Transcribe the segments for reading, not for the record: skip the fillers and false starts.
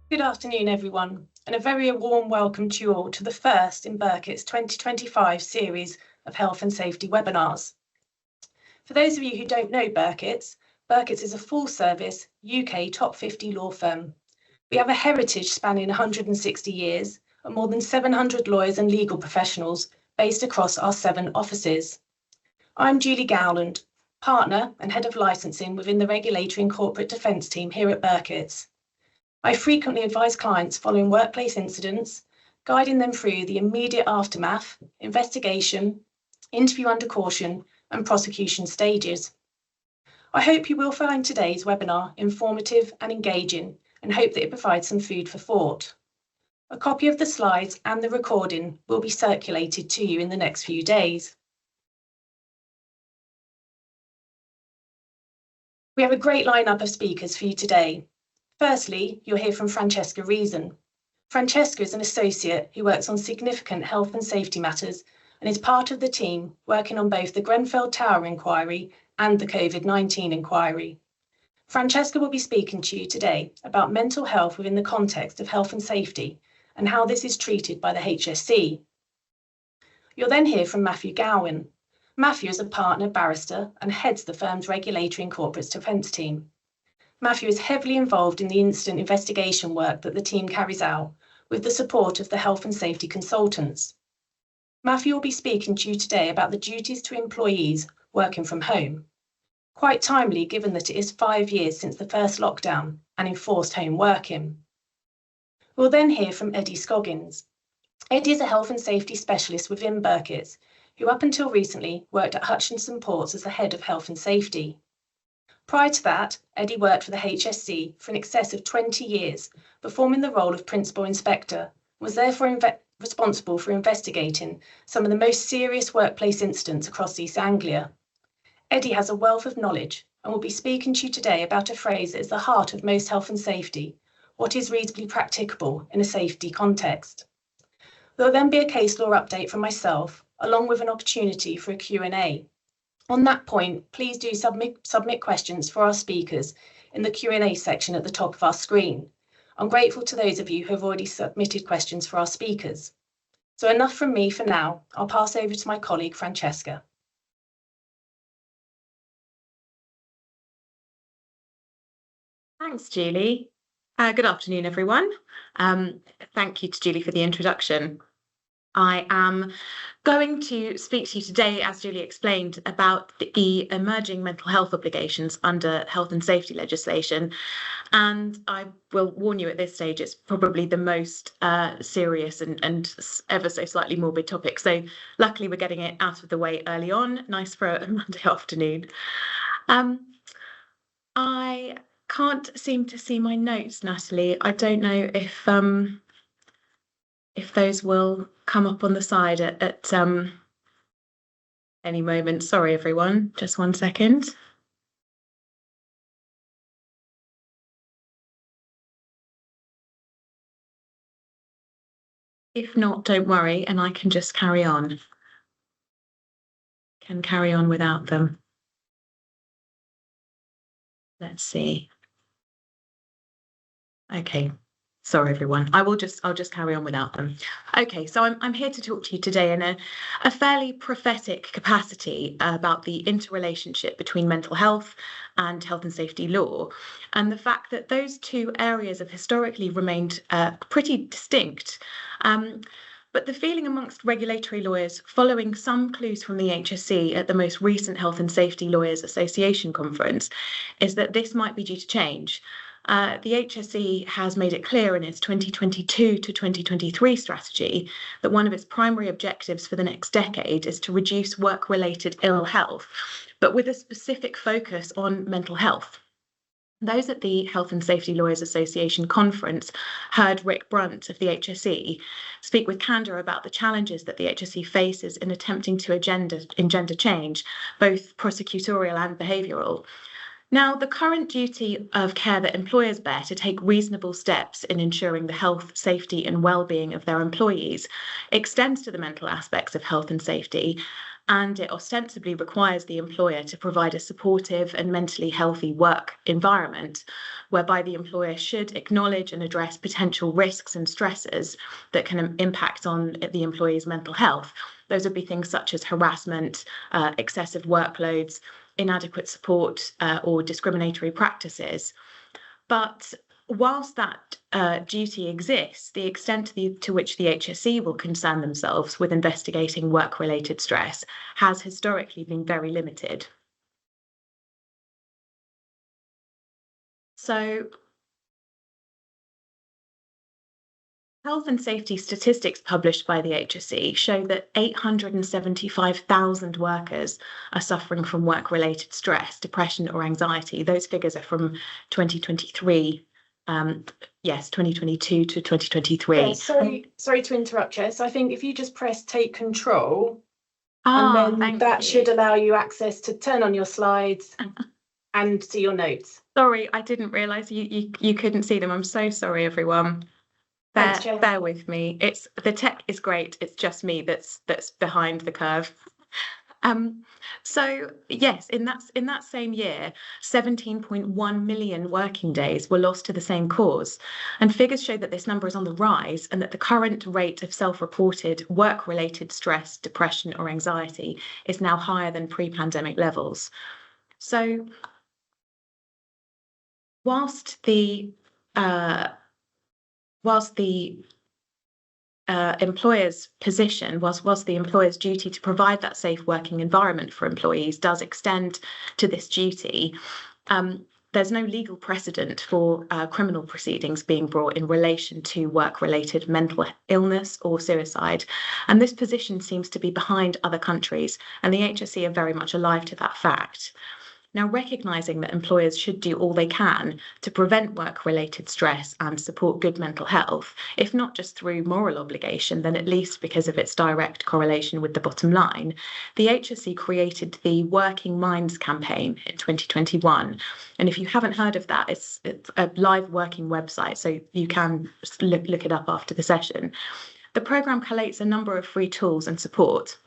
Good afternoon, everyone, and a very warm welcome to you all to the first in Birketts 2025 series of health and safety webinars. For those of you who don't know Birketts is a full-service UK top 50 law firm. We have a heritage spanning 160 years and more than 700 lawyers and legal professionals based across our 7 offices. I'm Julie Gowland, partner and head of licensing within the regulatory and corporate defence team here at Birketts. I frequently advise clients following workplace incidents, guiding them through the immediate aftermath, investigation, interview under caution, and prosecution stages. I hope you will find today's webinar informative and engaging, and hope that it provides some food for thought. A copy of the slides and the recording will be circulated to you in the next few days. We have a great lineup of speakers for you today. Firstly, you'll hear from Francesca Reason. Francesca is an associate who works on significant health and safety matters and is part of the team working on both the Grenfell Tower inquiry and the COVID-19 inquiry. Francesca will be speaking to you today about mental health within the context of health and safety and how this is treated by the HSC. You'll then hear from Matthew Gowen. Matthew is a partner barrister and heads the firm's regulatory and corporate defence team. Matthew is heavily involved in the incident investigation work that the team carries out with the support of the health and safety consultants. Matthew will be speaking to you today about the duties to employees working from home. Quite timely given that it is 5 years since the first lockdown and enforced home working. We'll then hear from Eddie Scoggins. Eddie is a health and safety specialist within Birketts, who up until recently worked at Hutchinson Ports as the head of health and safety. Prior to that, Eddie worked for the HSC for in excess of 20 years, performing the role of principal inspector, and was therefore responsible for investigating some of the most serious workplace incidents across East Anglia. Eddie has a wealth of knowledge and will be speaking to you today about a phrase that is the heart of most health and safety: what is reasonably practicable in a safety context. There will then be a case law update from myself, along with an opportunity for a Q&A. On that point, please do submit questions for our speakers in the Q&A section at the top of our screen. I'm grateful to those of you who have already submitted questions for our speakers. So enough from me for now. I'll pass over to my colleague, Francesca. Thanks, Julie. Good afternoon, everyone. Thank you to Julie for the introduction. I am going to speak to you today, as Julie explained, about the emerging mental health obligations under health and safety legislation. And I will warn you at this stage, it's probably the most serious and ever so slightly morbid topic. So luckily we're getting it out of the way early on. Nice for a Monday afternoon. I can't seem to see my notes, Natalie. I don't know if those will come up on the side at any moment. Sorry, everyone. Just 1 second. If not, don't worry, and I can just carry on. Can carry on without them. Let's see. Okay. Sorry, everyone. I'll just carry on without them. Okay, so I'm here to talk to you today in a fairly prophetic capacity about the interrelationship between mental health and health and safety law, and the fact that those two areas have historically remained pretty distinct. But the feeling amongst regulatory lawyers, following some clues from the HSC at the most recent Health and Safety Lawyers Association conference, is that this might be due to change. The HSE has made it clear in its 2022 to 2023 strategy that one of its primary objectives for the next decade is to reduce work-related ill health, but with a specific focus on mental health. Those at the Health and Safety Lawyers Association conference heard Rick Brunt of the HSE speak with candour about the challenges that the HSE faces in attempting to engender change, both prosecutorial and behavioural. Now, the current duty of care that employers bear to take reasonable steps in ensuring the health, safety and well-being of their employees extends to the mental aspects of health and safety, and it ostensibly requires the employer to provide a supportive and mentally healthy work environment, whereby the employer should acknowledge and address potential risks and stresses that can impact on the employee's mental health. Those would be things such as harassment, excessive workloads, inadequate support, or discriminatory practices. But whilst that duty exists, the extent to which the HSE will concern themselves with investigating work-related stress has historically been very limited. So, health and safety statistics published by the HSE show that 875,000 workers are suffering from work-related stress, depression, or anxiety. Those figures are from 2023. 2022 to 2023. Yeah, sorry to interrupt, Jess. So I think if you just press take control, and then that should allow you access to turn on your slides and see your notes. Sorry, I didn't realise you couldn't see them. I'm so sorry, everyone. Bear with me. The tech is great. It's just me that's behind the curve. So yes, in that same year, 17.1 million working days were lost to the same cause, and figures show that this number is on the rise, and that the current rate of self-reported work-related stress, depression, or anxiety is now higher than pre-pandemic levels. So, whilst the employer's position, whilst the employer's duty to provide that safe working environment for employees does extend to this duty, there's no legal precedent for criminal proceedings being brought in relation to work-related mental illness or suicide. And this position seems to be behind other countries, and the HSE are very much alive to that fact. Now, recognising that employers should do all they can to prevent work-related stress and support good mental health, if not just through moral obligation, then at least because of its direct correlation with the bottom line, the HSE created the Working Minds campaign in 2021. And if you haven't heard of that, it's a live working website, so you can look it up after the session. The programme collates a number of free tools and support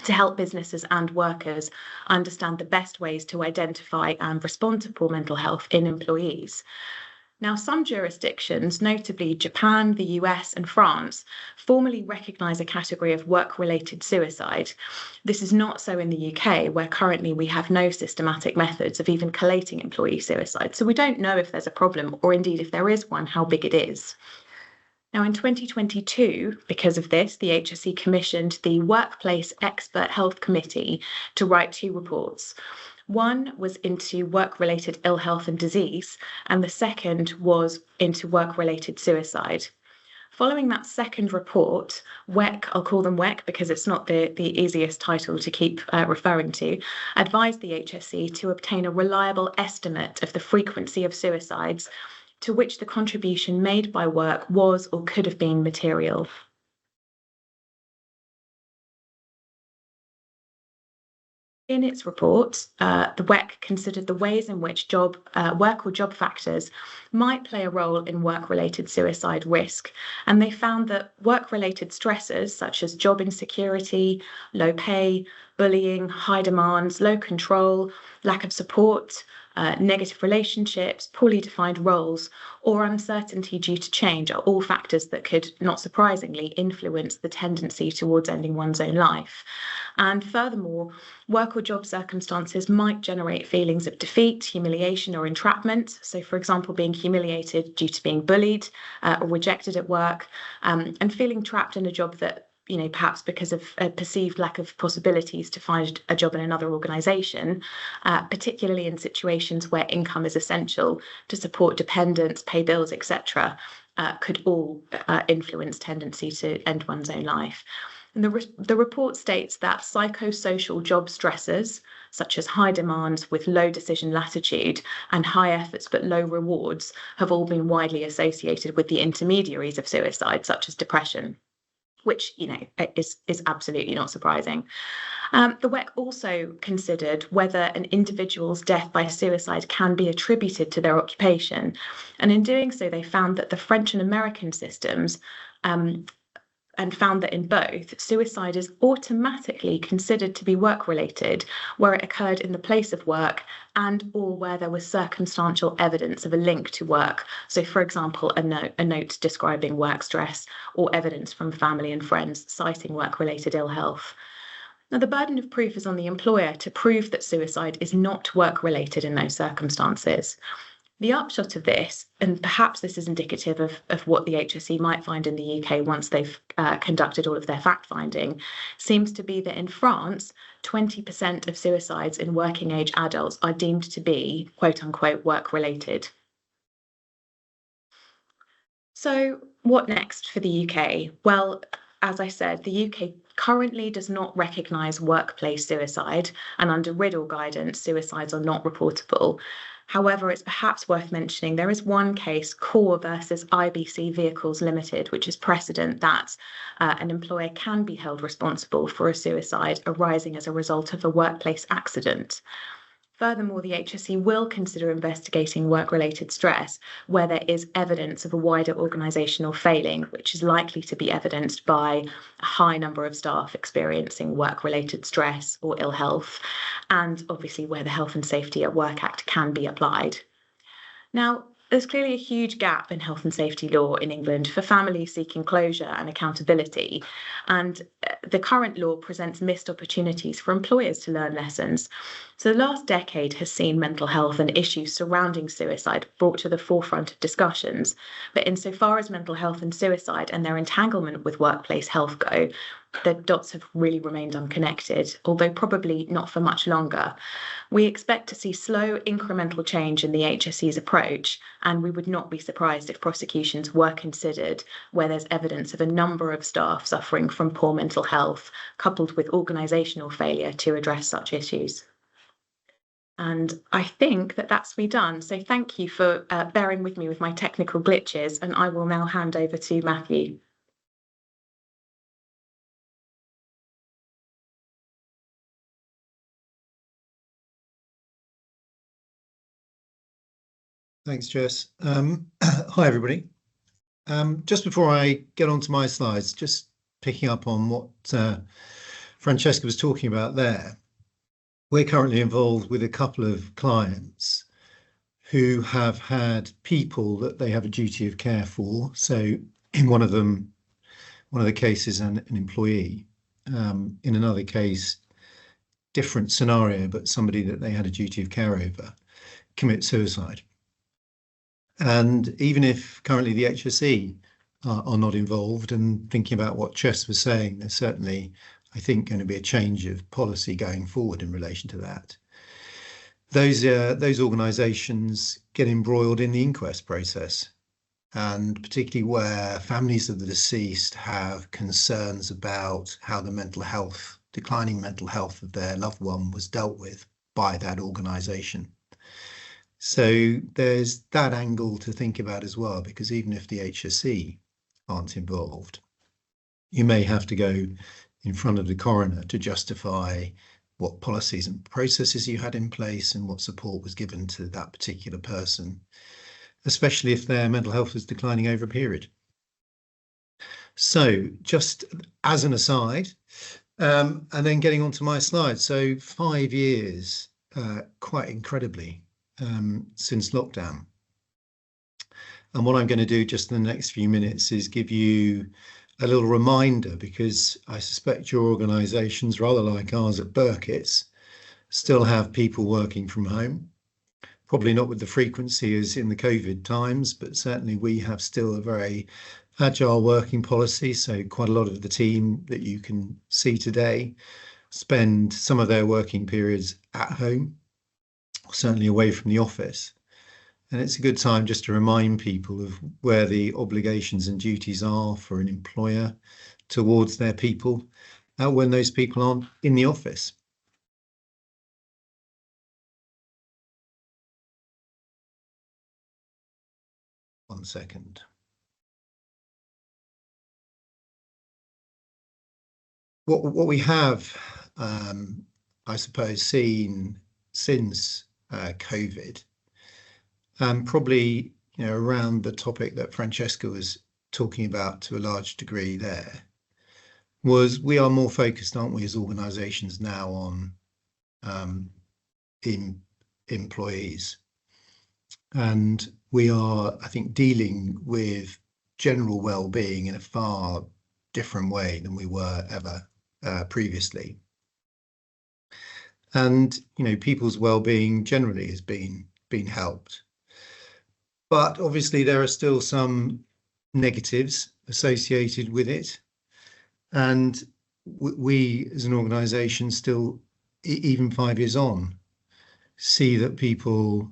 to help businesses and workers understand the best ways to identify and respond to poor mental health in employees. Now, some jurisdictions, notably Japan, the US, and France, formally recognise a category of work-related suicide. This is not so in the UK, where currently we have no systematic methods of even collating employee suicide. So we don't know if there's a problem, or indeed if there is one, how big it is. Now, in 2022, because of this, the HSE commissioned the Workplace Expert Health Committee to write 2 reports. One was into work-related ill health and disease, and the second was into work-related suicide. Following that second report, WEC, I'll call them WEC because it's not the easiest title to keep referring to, advised the HSE to obtain a reliable estimate of the frequency of suicides to which the contribution made by work was or could have been material. In its report, the WEC considered the ways in which work or job factors might play a role in work-related suicide risk, and they found that work-related stressors such as job insecurity, low pay, bullying, high demands, low control, lack of support, negative relationships, poorly defined roles, or uncertainty due to change are all factors that could, not surprisingly, influence the tendency towards ending one's own life. And furthermore, work or job circumstances might generate feelings of defeat, humiliation, or entrapment. So, for example, being humiliated due to being bullied or rejected at work, and feeling trapped in a job that, perhaps because of a perceived lack of possibilities to find a job in another organisation, particularly in situations where income is essential to support dependents, pay bills, etc., could all influence tendency to end one's own life. And the report states that psychosocial job stressors, such as high demands with low decision latitude and high efforts but low rewards, have all been widely associated with the intermediaries of suicide, such as depression, which, is absolutely not surprising. The WEC also considered whether an individual's death by suicide can be attributed to their occupation. And in doing so, they found that the French and American systems and found that in both, suicide is automatically considered to be work-related where it occurred in the place of work and or where there was circumstantial evidence of a link to work. So, for example, a note describing work stress or evidence from family and friends citing work-related ill health. Now, the burden of proof is on the employer to prove that suicide is not work-related in those circumstances. The upshot of this, and perhaps this is indicative of what the HSE might find in the UK once they've conducted all of their fact-finding, seems to be that in France, 20% of suicides in working-age adults are deemed to be, quote-unquote, work-related. So what next for the UK? Well, as I said, the UK currently does not recognise workplace suicide, and under Riddle guidance, suicides are not reportable. However, it's perhaps worth mentioning there is one case, Core versus IBC Vehicles Limited, which is precedent that an employer can be held responsible for a suicide arising as a result of a workplace accident. Furthermore, the HSE will consider investigating work-related stress where there is evidence of a wider organisational failing, which is likely to be evidenced by a high number of staff experiencing work-related stress or ill health, and obviously where the Health and Safety at Work Act can be applied. Now, there's clearly a huge gap in health and safety law in England for families seeking closure and accountability, and the current law presents missed opportunities for employers to learn lessons. So the last decade has seen mental health and issues surrounding suicide brought to the forefront of discussions, but insofar as mental health and suicide and their entanglement with workplace health go, the dots have really remained unconnected, although probably not for much longer. We expect to see slow incremental change in the HSE's approach, and we would not be surprised if prosecutions were considered where there's evidence of a number of staff suffering from poor mental health, coupled with organisational failure to address such issues. And I think that that's me done. So thank you for bearing with me with my technical glitches, and I will now hand over to Matthew. Thanks, Jess. Hi, everybody. Just before I get on to my slides, just picking up on what Francesca was talking about there. We're currently involved with a couple of clients who have had people that they have a duty of care for. So in one of the cases, an employee. In another case, different scenario, but somebody that they had a duty of care over commit suicide. And even if currently the HSE are not involved, and thinking about what Jess was saying, there's certainly, I think, going to be a change of policy going forward in relation to that. Those organisations get embroiled in the inquest process, and particularly where families of the deceased have concerns about how the declining mental health of their loved one was dealt with by that organisation. So there's that angle to think about as well, because even if the HSE aren't involved, you may have to go in front of the coroner to justify what policies and processes you had in place and what support was given to that particular person, especially if their mental health is declining over a period. So just as an aside, and then getting onto my slide. So 5 years, quite incredibly, since lockdown. And what I'm going to do just in the next few minutes is give you a little reminder, because I suspect your organisations, rather like ours at Birketts, still have people working from home. Probably not with the frequency as in the COVID times, but certainly we have still a very agile working policy. So quite a lot of the team that you can see today spend some of their working periods at home, certainly away from the office. And it's a good time just to remind people of where the obligations and duties are for an employer towards their people when those people aren't in the office. One second. What we have, I suppose, seen since COVID, probably around the topic that Francesca was talking about to a large degree there, was we are more focused, aren't we, as organisations now on employees. And we are, I think, dealing with general well-being in a far different way than we were ever previously. And, you know, people's well-being generally has been helped. But obviously there are still some negatives associated with it. And we as an organisation still, even 5 years on, see that people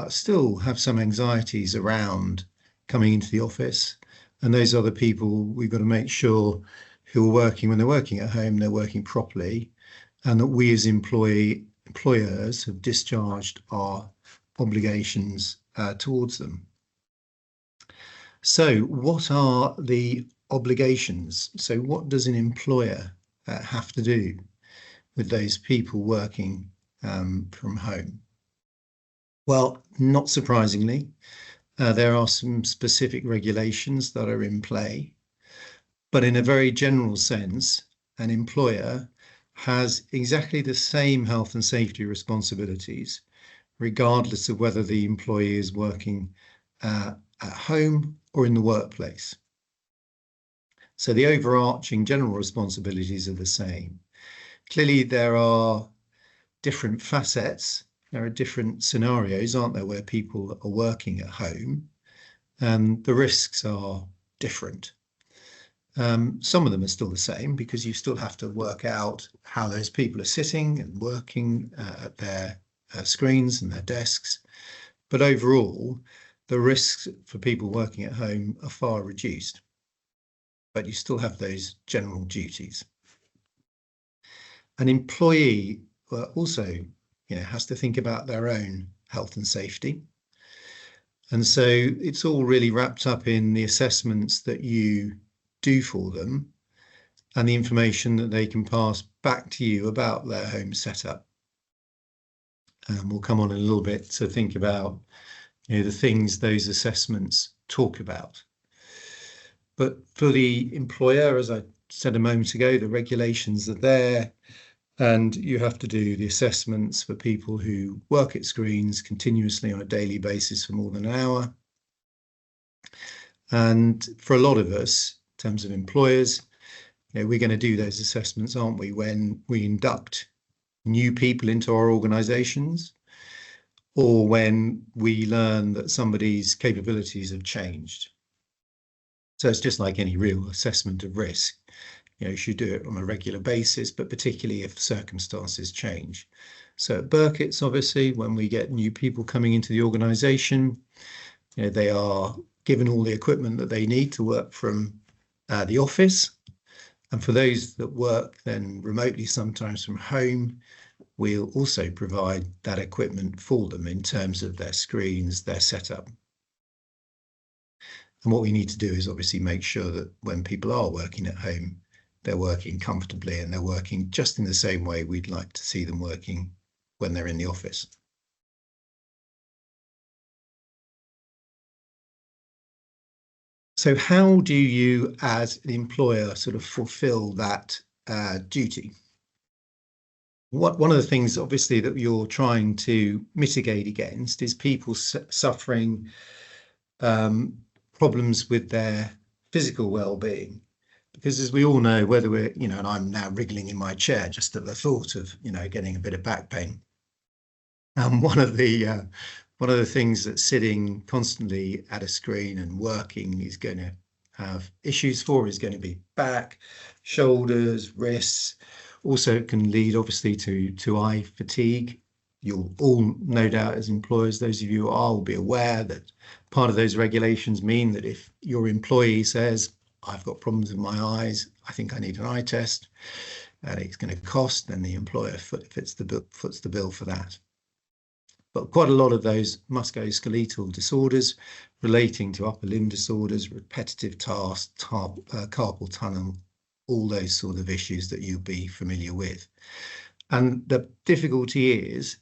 still have some anxieties around coming into the office. And those other people, we've got to make sure who are working, when they're working at home, they're working properly, and that we as employers have discharged our obligations towards them. So what are the obligations? So what does an employer have to do with those people working from home? Well, not surprisingly, there are some specific regulations that are in play, but in a very general sense, an employer has exactly the same health and safety responsibilities, regardless of whether the employee is working at home or in the workplace. So the overarching general responsibilities are the same. Clearly, there are different facets. There are different scenarios, aren't there, where people are working at home, and the risks are different. Some of them are still the same because you still have to work out how those people are sitting and working at their screens and their desks. But overall, the risks for people working at home are far reduced. But you still have those general duties. An employee also, has to think about their own health and safety. And so it's all really wrapped up in the assessments that you do for them and the information that they can pass back to you about their home setup. We'll come on in a little bit to think about the things those assessments talk about. But for the employer, as I said a moment ago, the regulations are there, and you have to do the assessments for people who work at screens continuously on a daily basis for more than an hour. And for a lot of us, in terms of employers, we're going to do those assessments, aren't we, when we induct new people into our organisations, or when we learn that somebody's capabilities have changed. So it's just like any real assessment of risk. You should do it on a regular basis, but particularly if circumstances change. So at Birketts, obviously, when we get new people coming into the organisation, they are given all the equipment that they need to work from the office. And for those that work then remotely, sometimes from home, we'll also provide that equipment for them in terms of their screens, their setup. And what we need to do is obviously make sure that when people are working at home, they're working comfortably and they're working just in the same way we'd like to see them working when they're in the office. So how do you, as an employer, sort of fulfill that duty? One of the things, obviously, that you're trying to mitigate against is people suffering problems with their physical well-being. Because as we all know, whether we're, and I'm now wriggling in my chair just at the thought of, getting a bit of back pain. One of the things that sitting constantly at a screen and working is going to have issues for is going to be back, shoulders, wrists. Also, it can lead obviously to eye fatigue. You'll all, no doubt, as employers, those of you who are, will be aware that part of those regulations mean that if your employee says, I've got problems with my eyes, I think I need an eye test, and it's going to cost, then the employer foots the bill for that. But quite a lot of those musculoskeletal disorders relating to upper limb disorders, repetitive tasks, carpal tunnel, all those sort of issues that you'll be familiar with. And the difficulty is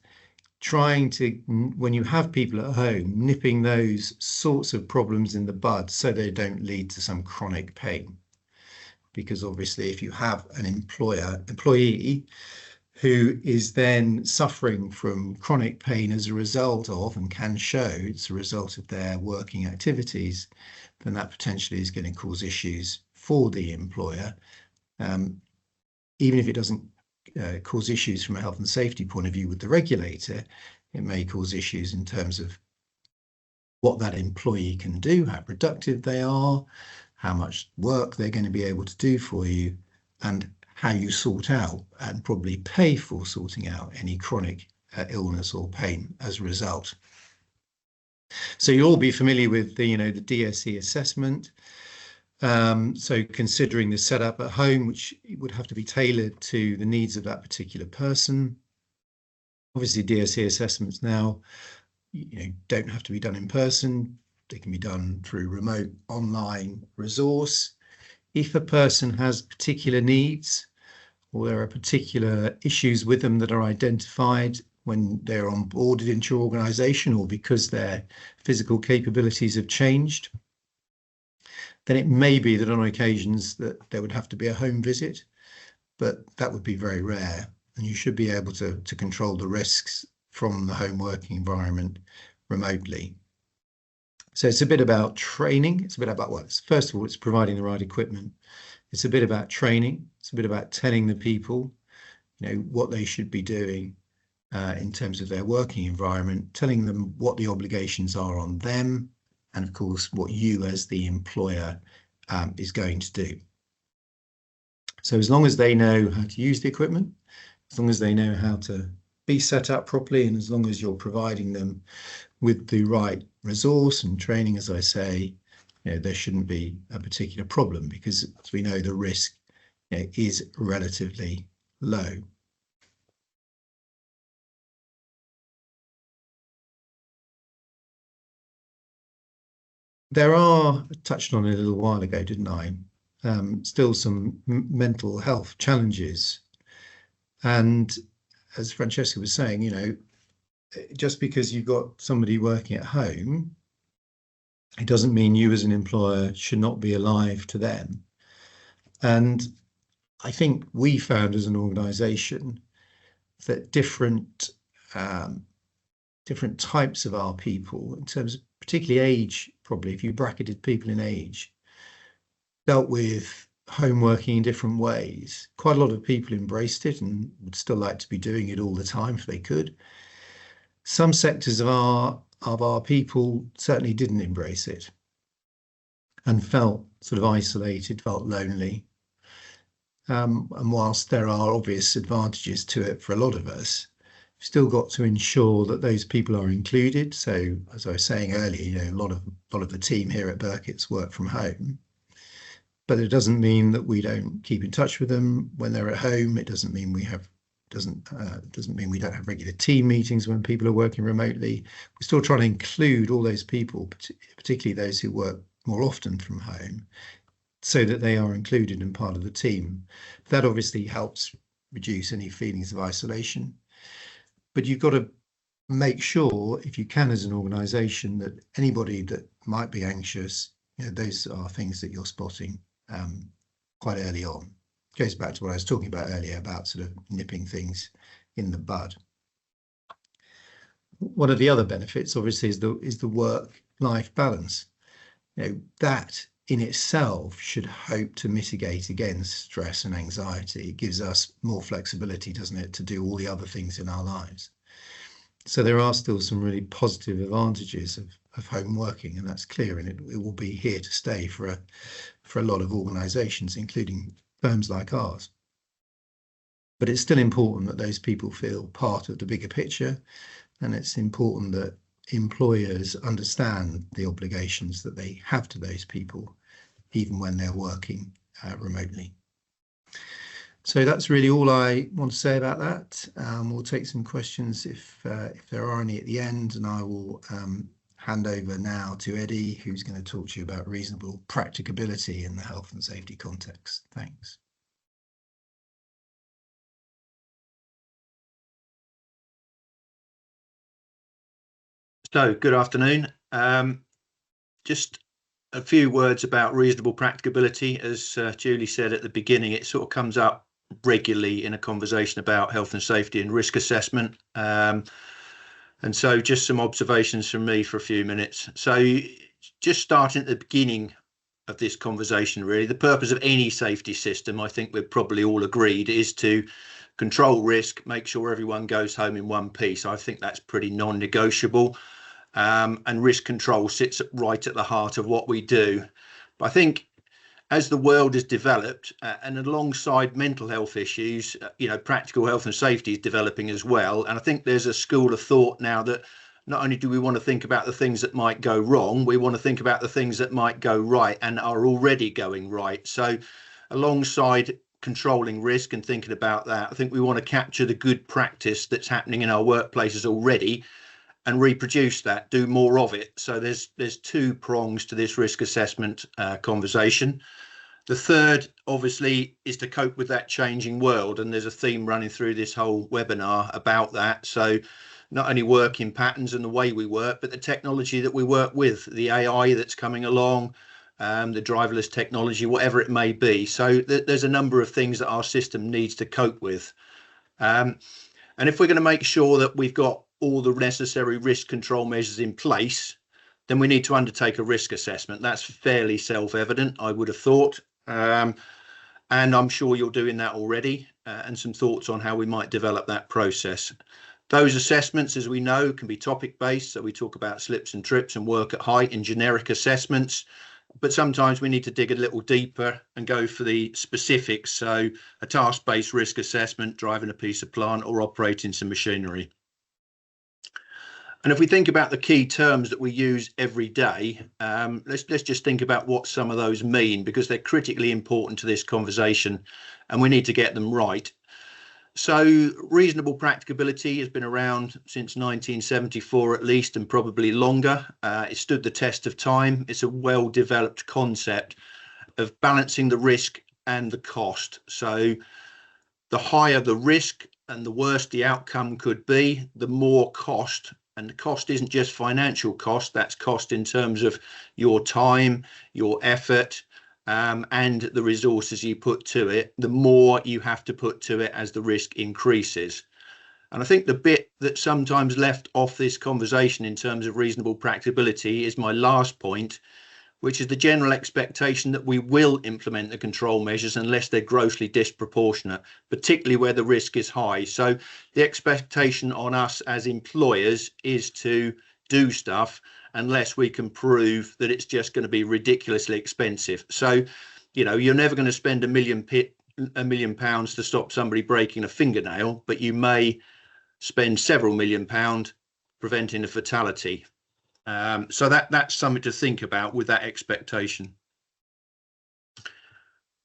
trying to, when you have people at home, nipping those sorts of problems in the bud so they don't lead to some chronic pain. because obviously if you have an employee who is then suffering from chronic pain as a result of, and can show it's a result of their working activities, then that potentially is going to cause issues for the employer. Even if it doesn't cause issues from a health and safety point of view with the regulator, it may cause issues in terms of what that employee can do, how productive they are, how much work they're going to be able to do for you, and how you sort out and probably pay for sorting out any chronic illness or pain as a result. So you'll all be familiar with the DSE assessment. So considering the setup at home, which would have to be tailored to the needs of that particular person. Obviously, DSE assessments now, don't have to be done in person. They can be done through remote online resource. If a person has particular needs, or there are particular issues with them that are identified when they're onboarded into your organisation, or because their physical capabilities have changed, then it may be that on occasions that there would have to be a home visit, but that would be very rare, and you should be able to control the risks from the home working environment remotely. So it's a bit about training. It's a bit about first of all, it's providing the right equipment. It's a bit about training. It's a bit about telling the people, what they should be doing in terms of their working environment, telling them what the obligations are on them, and of course, what you as the employer is going to do. So as long as they know how to use the equipment, as long as they know how to be set up properly, and as long as you're providing them with the right resource and training, as I say, there shouldn't be a particular problem, because as we know, the risk is relatively low. There are, I touched on it a little while ago, didn't I? Still some mental health challenges. And as Francesca was saying, just because you've got somebody working at home, it doesn't mean you as an employer should not be alive to them. And I think we found as an organisation that different types of our people, in terms of particularly age, probably if you bracketed people in age, dealt with home working in different ways. Quite a lot of people embraced it and would still like to be doing it all the time if they could. Some sectors of our people certainly didn't embrace it and felt sort of isolated, felt lonely. And whilst there are obvious advantages to it for a lot of us, we've still got to ensure that those people are included. So as I was saying earlier, a lot of the team here at Birketts work from home. But it doesn't mean that we don't keep in touch with them when they're at home. It doesn't mean doesn't mean we don't have regular team meetings when people are working remotely. We're still trying to include all those people, particularly those who work more often from home, so that they are included and part of the team. That obviously helps reduce any feelings of isolation. But you've got to make sure, if you can as an organisation, that anybody that might be anxious, those are things that you're spotting quite early on. Goes back to what I was talking about earlier about sort of nipping things in the bud. One of the other benefits, obviously, is the work-life balance. That in itself should hope to mitigate against stress and anxiety. It gives us more flexibility, doesn't it, to do all the other things in our lives. So there are still some really positive advantages of home working, and that's clear, and it will be here to stay for a lot of organisations, including firms like ours. But it's still important that those people feel part of the bigger picture, and it's important that employers understand the obligations that they have to those people, even when they're working remotely. So that's really all I want to say about that. We'll take some questions if there are any at the end, and I will hand over now to Eddie, who's going to talk to you about reasonable practicability in the health and safety context. Thanks. So, good afternoon. Just a few words about reasonable practicability. As Julie said at the beginning, it sort of comes up regularly in a conversation about health and safety and risk assessment. And so just some observations from me for a few minutes. So just starting at the beginning of this conversation, really, the purpose of any safety system, I think we're probably all agreed, is to control risk, make sure everyone goes home in one piece. I think that's pretty non-negotiable. And risk control sits right at the heart of what we do. But I think as the world has developed, and alongside mental health issues, practical health and safety is developing as well. And I think there's a school of thought now that not only do we want to think about the things that might go wrong, we want to think about the things that might go right and are already going right. So alongside controlling risk and thinking about that, I think we want to capture the good practice that's happening in our workplaces already and reproduce that, do more of it. So there's two prongs to this risk assessment conversation. The third, obviously, is to cope with that changing world. And there's a theme running through this whole webinar about that. So not only working patterns and the way we work, but the technology that we work with, the AI that's coming along, the driverless technology, whatever it may be. So there's a number of things that our system needs to cope with. And if we're going to make sure that we've got all the necessary risk control measures in place, then we need to undertake a risk assessment. That's fairly self-evident, I would have thought. And I'm sure you're doing that already, and some thoughts on how we might develop that process. Those assessments, as we know, can be topic-based. So we talk about slips and trips and work at height and generic assessments. But sometimes we need to dig a little deeper and go for the specifics. So a task-based risk assessment, driving a piece of plant or operating some machinery. And if we think about the key terms that we use every day, let's just think about what some of those mean, because they're critically important to this conversation and we need to get them right. So reasonable practicability has been around since 1974 at least, and probably longer. It stood the test of time. It's a well-developed concept of balancing the risk and the cost. So the higher the risk and the worse the outcome could be, the more cost. And the cost isn't just financial cost, that's cost in terms of your time, your effort, and the resources you put to it, the more you have to put to it as the risk increases. And I think the bit that's sometimes left off this conversation in terms of reasonable practicability is my last point, which is the general expectation that we will implement the control measures unless they're grossly disproportionate, particularly where the risk is high. So the expectation on us as employers is to do stuff unless we can prove that it's just going to be ridiculously expensive. So, you're never going to spend £1 million to stop somebody breaking a fingernail, but you may spend several £1 million preventing a fatality. So that's something to think about with that expectation.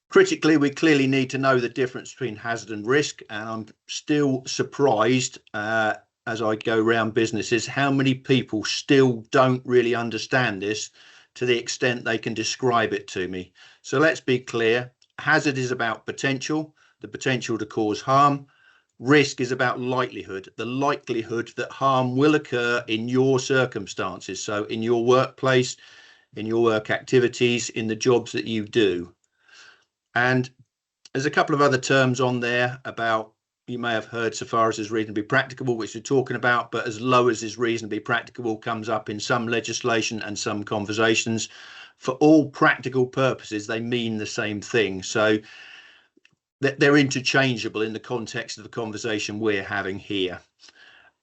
Critically, we clearly need to know the difference between hazard and risk, and I'm still surprised as I go around businesses how many people still don't really understand this to the extent they can describe it to me. So let's be clear. Hazard is about potential, the potential to cause harm. Risk is about likelihood, the likelihood that harm will occur in your circumstances. So in your workplace, in your work activities, in the jobs that you do. And there's a couple of other terms on there about, you may have heard so far as is reasonably practicable, which we're talking about, but as low as is reasonably practicable comes up in some legislation and some conversations. For all practical purposes, they mean the same thing. So they're interchangeable in the context of the conversation we're having here.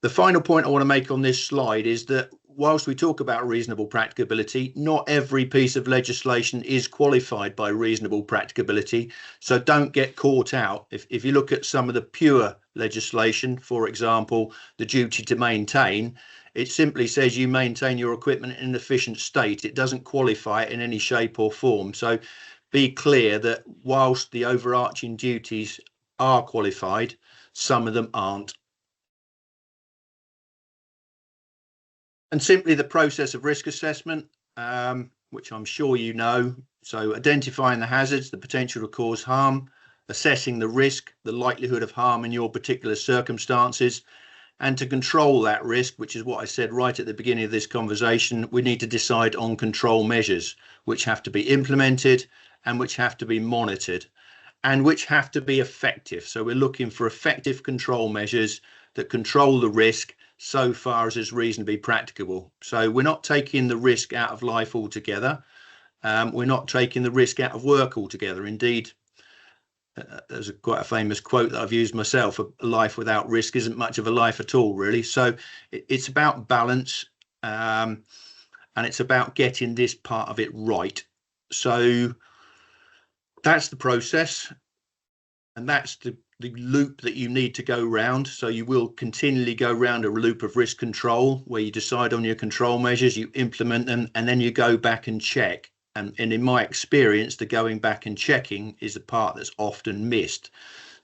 The final point I want to make on this slide is that whilst we talk about reasonable practicability, not every piece of legislation is qualified by reasonable practicability. So don't get caught out. If you look at some of the pure legislation, for example, the duty to maintain, it simply says you maintain your equipment in an efficient state. It doesn't qualify it in any shape or form. So be clear that whilst the overarching duties are qualified, some of them aren't. And simply the process of risk assessment, which I'm sure you know. So identifying the hazards, the potential to cause harm, assessing the risk, the likelihood of harm in your particular circumstances, And to control that risk, which is what I said right at the beginning of this conversation, we need to decide on control measures, which have to be implemented and which have to be monitored and which have to be effective. So we're looking for effective control measures that control the risk so far as is reasonably practicable. So we're not taking the risk out of life altogether. We're not taking the risk out of work altogether. Indeed, there's quite a famous quote that I've used myself: a life without risk isn't much of a life at all, really. So it's about balance, and it's about getting this part of it right. So that's the process, and that's the loop that you need to go round. So you will continually go round a loop of risk control where you decide on your control measures, you implement them, and then you go back and check. And in my experience, the going back and checking is the part that's often missed.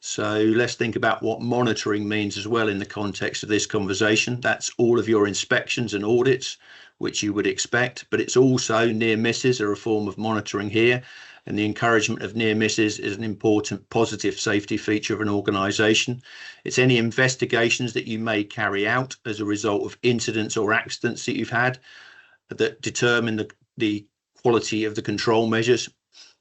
So let's think about what monitoring means as well in the context of this conversation. That's all of your inspections and audits, which you would expect, but it's also near misses are a form of monitoring here. And the encouragement of near misses is an important positive safety feature of an organisation. It's any investigations that you may carry out as a result of incidents or accidents that you've had that determine the quality of the control measures,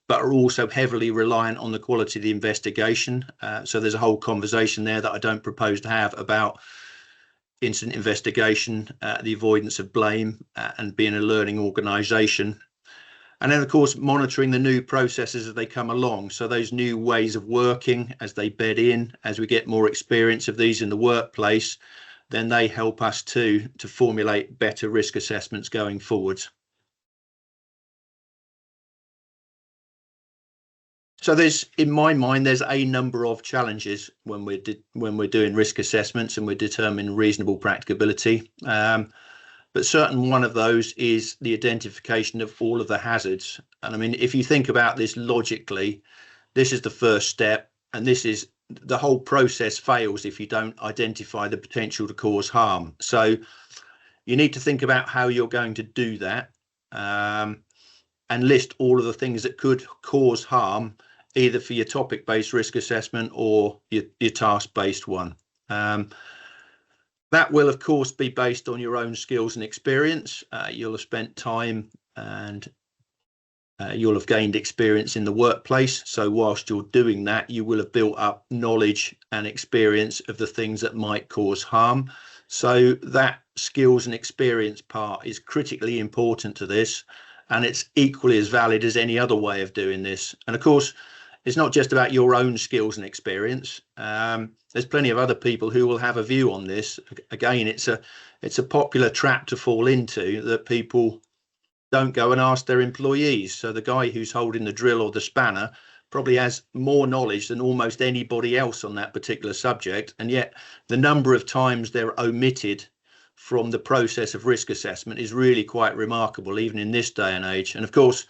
but are also heavily reliant on the quality of the investigation. So there's a whole conversation there that I don't propose to have about incident investigation, the avoidance of blame, and being a learning organisation. And then, of course, monitoring the new processes as they come along. So those new ways of working as they bed in, as we get more experience of these in the workplace, then they help us to formulate better risk assessments going forwards. So in my mind, there's a number of challenges when we're doing risk assessments and we're determining reasonable practicability. But certain one of those is the identification of all of the hazards. And I mean, if you think about this logically, this is the first step, and this is the whole process fails if you don't identify the potential to cause harm. So you need to think about how you're going to do that, and list all of the things that could cause harm, either for your topic-based risk assessment or your task-based one. That will, of course, be based on your own skills and experience. You'll have spent time and you'll have gained experience in the workplace. So whilst you're doing that, you will have built up knowledge and experience of the things that might cause harm. So that skills and experience part is critically important to this, and it's equally as valid as any other way of doing this. And of course, it's not just about your own skills and experience. There's plenty of other people who will have a view on this. Again, it's a popular trap to fall into, that people don't go and ask their employees. So the guy who's holding the drill or the spanner probably has more knowledge than almost anybody else on that particular subject. And yet the number of times they're omitted from the process of risk assessment is really quite remarkable, even in this day and age. And of course,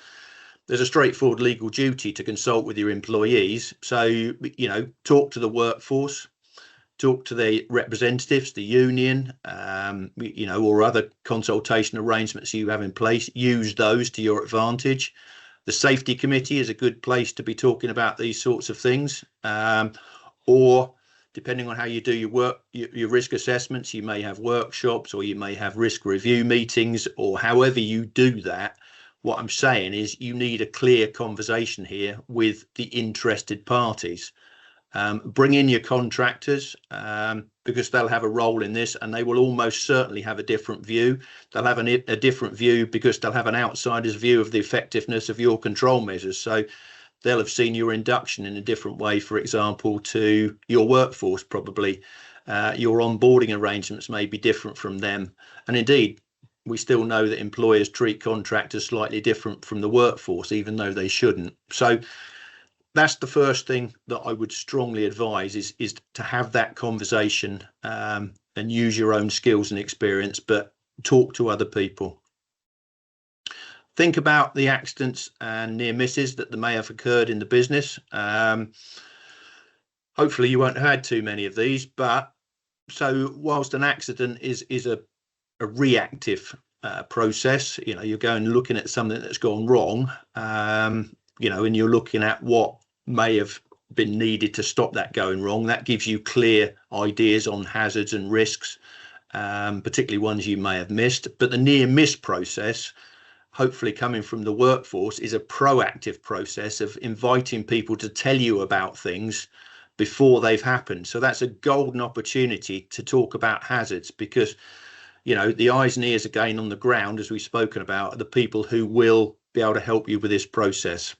there's a straightforward legal duty to consult with your employees. So, you know, talk to the workforce, talk to the representatives, the union, you know, or other consultation arrangements you have in place. Use those to your advantage. The safety committee is a good place to be talking about these sorts of things. Or depending on how you do your risk assessments, you may have workshops, or you may have risk review meetings, or however you do that. What I'm saying is you need a clear conversation here with the interested parties. Bring in your contractors, because they'll have a role in this, and they will almost certainly have a different view. They'll have a different view because they'll have an outsider's view of the effectiveness of your control measures. So they'll have seen your induction in a different way, for example, to your workforce probably. Your onboarding arrangements may be different from them. And indeed, we still know that employers treat contractors slightly different from the workforce, even though they shouldn't. So that's the first thing that I would strongly advise, is to have that conversation, and use your own skills and experience, but talk to other people. Think about the accidents and near misses that may have occurred in the business. Hopefully you won't have had too many of these, but so whilst an accident is a reactive process, you know, you're going looking at something that's gone wrong, you know, and you're looking at what may have been needed to stop that going wrong. That gives you clear ideas on hazards and risks, particularly ones you may have missed. But the near miss process, hopefully coming from the workforce, is a proactive process of inviting people to tell you about things before they've happened. So that's a golden opportunity to talk about hazards, because the eyes and ears again on the ground, as we've spoken about, are the people who will be able to help you with this process.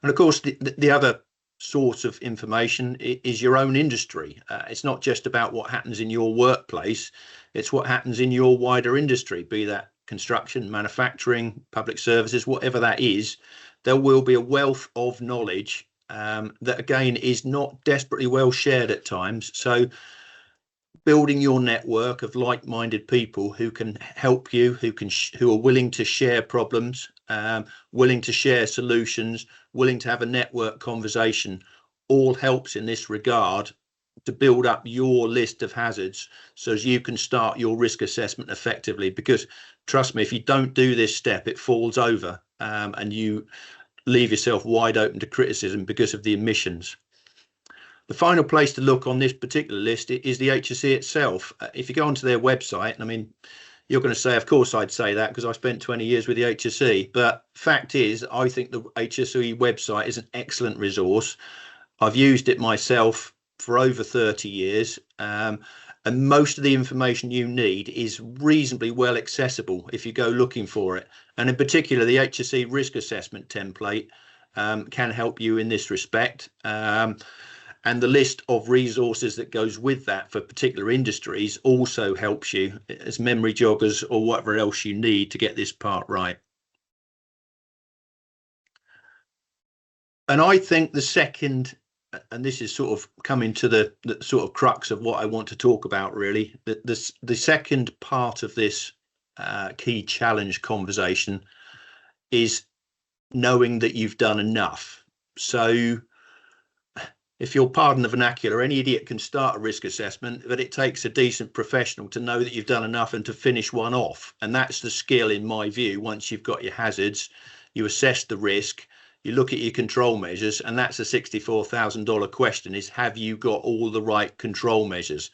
And of course, the other source of information is your own industry. It's not just about what happens in your workplace, it's what happens in your wider industry, be that construction, manufacturing, public services, whatever that is. There will be a wealth of knowledge that again is not desperately well shared at times. So building your network of like-minded people who can help you, who are willing to share problems, willing to share solutions, willing to have a network conversation, all helps in this regard to build up your list of hazards so as you can start your risk assessment effectively. Because trust me, if you don't do this step, it falls over and you leave yourself wide open to criticism because of the omissions. The final place to look on this particular list is the HSE itself. If you go onto their website, and I mean, you're going to say, of course I'd say that because I spent 20 years with the HSE, but fact is, I think the HSE website is an excellent resource. I've used it myself for over 30 years, and most of the information you need is reasonably well accessible if you go looking for it. And in particular, the HSE risk assessment template can help you in this respect. And the list of resources that goes with that for particular industries also helps you as memory joggers or whatever else you need to get this part right. And I think the second, and this is sort of coming to the sort of crux of what I want to talk about really, the second part of this key challenge conversation is knowing that you've done enough. So if you'll pardon the vernacular, any idiot can start a risk assessment, but it takes a decent professional to know that you've done enough and to finish one off. And that's the skill, in my view. Once you've got your hazards, you assess the risk, you look at your control measures, and that's a $64,000 question, is have you got all the right control measures?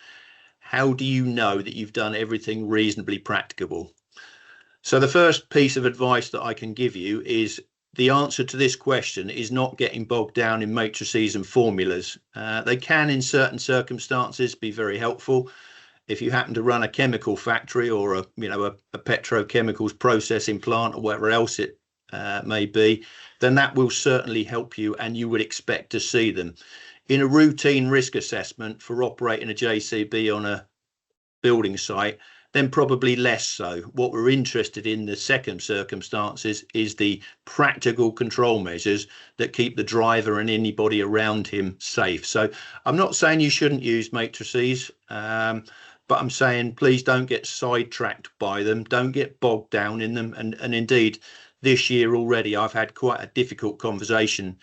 How do you know that you've done everything reasonably practicable? So the first piece of advice that I can give you is the answer to this question is not getting bogged down in matrices and formulas. They can, in certain circumstances, be very helpful. If you happen to run a chemical factory or a petrochemicals processing plant or whatever else it may be, then that will certainly help you, and you would expect to see them. In a routine risk assessment for operating a JCB on a building site, then probably less so. What we're interested in the second circumstances is the practical control measures that keep the driver and anybody around him safe. So I'm not saying you shouldn't use matrices, but I'm saying please don't get sidetracked by them. Don't get bogged down in them. And indeed, this year already, I've had quite a difficult conversation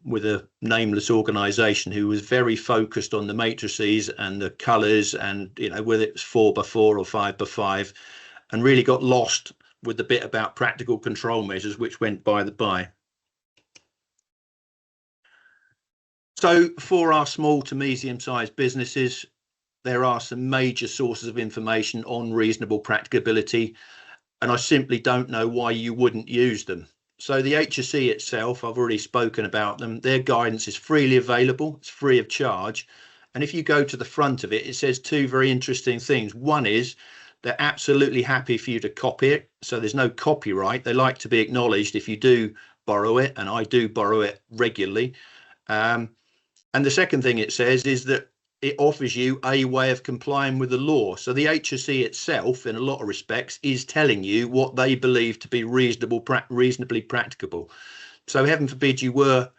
with a nameless organisation who was very focused on the matrices and the colours and whether it was 4x4 or 5x5, and really got lost with the bit about practical control measures, which went by the by. So for our small to medium-sized businesses, there are some major sources of information on reasonable practicability, and I simply don't know why you wouldn't use them. So the HSE itself, I've already spoken about them. Their guidance is freely available. It's free of charge. And if you go to the front of it, it says two very interesting things. One is they're absolutely happy for you to copy it. So there's no copyright. They like to be acknowledged if you do borrow it, and I do borrow it regularly. And the second thing it says is that it offers you a way of complying with the law. So the HSE itself, in a lot of respects, is telling you what they believe to be reasonably practicable. So heaven forbid you were,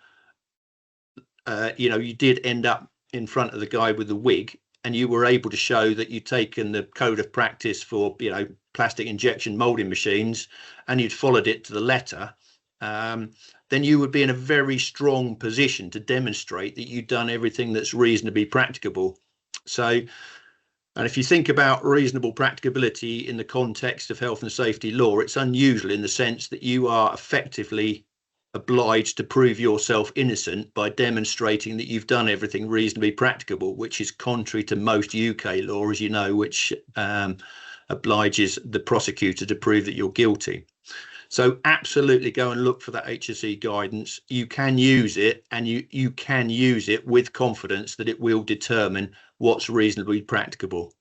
you did end up in front of the guy with the wig, and you were able to show that you'd taken the code of practice for, plastic injection molding machines, and you'd followed it to the letter. Then you would be in a very strong position to demonstrate that you've done everything that's reasonably practicable. So, and if you think about reasonable practicability in the context of health and safety law, it's unusual in the sense that you are effectively obliged to prove yourself innocent by demonstrating that you've done everything reasonably practicable, which is contrary to most UK law, as you know, which obliges the prosecutor to prove that you're guilty. So absolutely go and look for that HSE guidance. You can use it, and you can use it with confidence that it will determine what's reasonably practicable.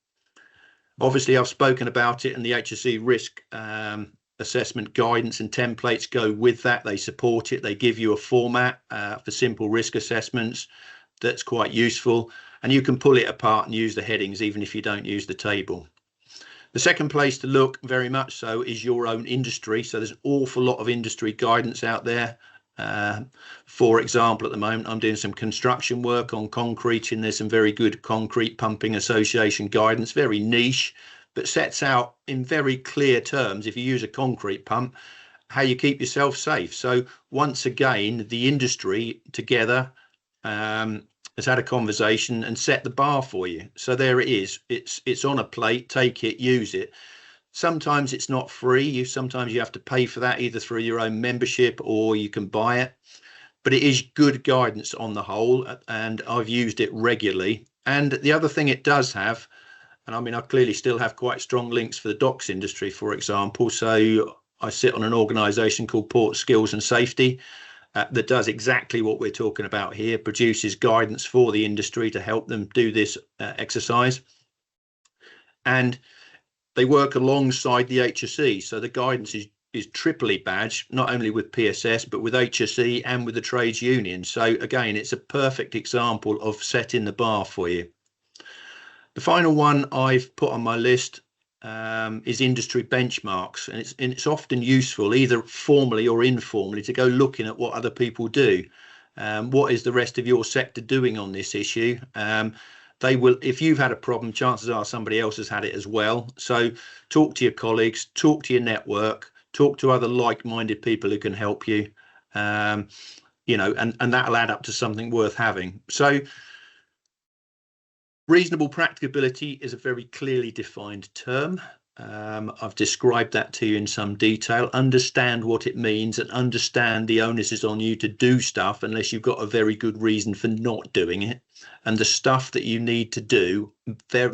Obviously, I've spoken about it, and the HSE risk assessment guidance and templates go with that. They support it. They give you a format for simple risk assessments that's quite useful, and you can pull it apart and use the headings even if you don't use the table. The second place to look, very much so, is your own industry. So there's an awful lot of industry guidance out there. For example, at the moment, I'm doing some construction work on concrete, and there's some very good Concrete Pumping Association guidance, very niche, but sets out in very clear terms, if you use a concrete pump, how you keep yourself safe. So once again, the industry together has had a conversation and set the bar for you. So there it is. It's on a plate. Take it, use it. Sometimes it's not free. Sometimes you have to pay for that, either through your own membership or you can buy it. But it is good guidance on the whole, and I've used it regularly. And the other thing it does have, and I mean, I clearly still have quite strong links for the docks industry, for example. So I sit on an organisation called Port Skills and Safety that does exactly what we're talking about here, produces guidance for the industry to help them do this exercise. And they work alongside the HSE. So the guidance is triply badged, not only with PSS, but with HSE and with the trades union. So again, it's a perfect example of setting the bar for you. The final one I've put on my list is industry benchmarks, and it's often useful, either formally or informally, to go looking at what other people do. What is the rest of your sector doing on this issue? They will, if you've had a problem, chances are somebody else has had it as well. So talk to your colleagues, talk to your network, talk to other like-minded people who can help you, you know, and that'll add up to something worth having. So reasonable practicability is a very clearly defined term. I've described that to you in some detail. Understand what it means and understand the onus is on you to do stuff unless you've got a very good reason for not doing it. And the stuff that you need to do,